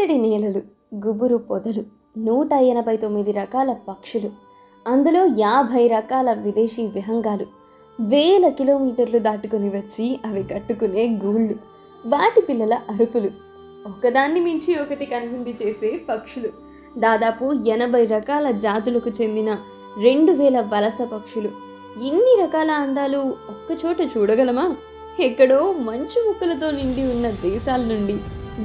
చిత్తడి నేలలు, గుబురు పొదలు, 189 రకాల పక్షులు, అందులో 50 రకాల విదేశీ విహంగాలు, వేల కిలోమీటర్లు దాటుకొని వచ్చి అవి కట్టుకునే గూళ్ళు, వాటి పిల్లల అరుపులు, ఒకదాన్ని మించి ఒకటి కనువిందు చేసే పక్షులు, దాదాపు 80 రకాల జాతులకు చెందిన 2000 వలస పక్షులు. ఇన్ని రకాల అందాలు ఒక్కచోట చూడగలమా? ఎక్కడో మంచు ముక్కలతో నిండి ఉన్న దేశాల నుండి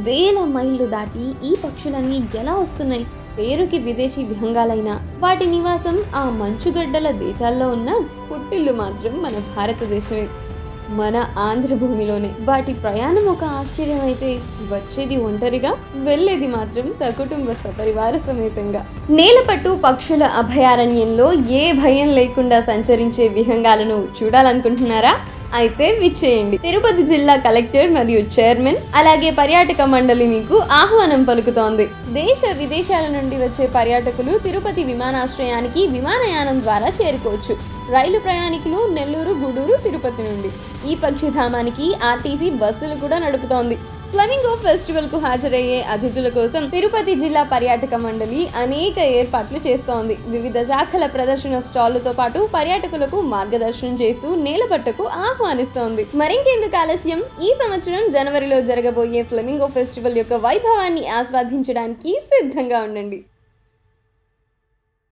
వేల మైళ్ళు దాటి ఈ పక్షులన్నీ ఎలా వస్తున్నాయి? పేరుకి విదేశీ విహంగాలైనా వాటి నివాసం ఆ మంచుగడ్డల దేశాల్లో ఉన్న పుట్టిల్లు మాత్రం మన భారతదేశమే, మన ఆంధ్రభూమిలోనే. వాటి ప్రయాణం ఒక ఆశ్చర్యం అయితే వచ్చేది ఒంటరిగా, వెళ్ళేది మాత్రం సకుటుంబ సపరివార సమేతంగా. నేలపట్టు పక్షుల అభయారణ్యంలో ఏ భయం లేకుండా సంచరించే విహంగాలను చూడాలనుకుంటున్నారా? అయితే విచ్చేయండి. తిరుపతి జిల్లా కలెక్టర్ మరియు చైర్మన్ అలాగే పర్యాటక మండలి మీకు ఆహ్వానం పలుకుతోంది. దేశ విదేశాల నుండి వచ్చే పర్యాటకులు తిరుపతి విమానాశ్రయానికి విమానయానం ద్వారా చేరుకోవచ్చు. రైలు ప్రయాణికులు నెల్లూరు, గూడూరు, తిరుపతి నుండి ఈ పక్షిధామానికి ఆర్టీసీ బస్సులు కూడా నడుపుతోంది. ఫ్లమింగో ఫెస్టివల్ కు హాజరయ్యే అతిథుల కోసం తిరుపతి జిల్లా పర్యాటక మండలి అనేక ఏర్పాట్లు చేస్తోంది. వివిధ శాఖల ప్రదర్శన స్టాళ్లతో పాటు పర్యాటకులకు మార్గదర్శనం చేస్తూ నేలపట్టుకు ఆహ్వానిస్తోంది. మరింకెందుకు ఆలస్యం? ఈ సంవత్సరం జనవరిలో జరగబోయే ఫ్లమింగో ఫెస్టివల్ యొక్క వైభవాన్ని ఆస్వాదించడానికి సిద్ధంగా ఉండండి.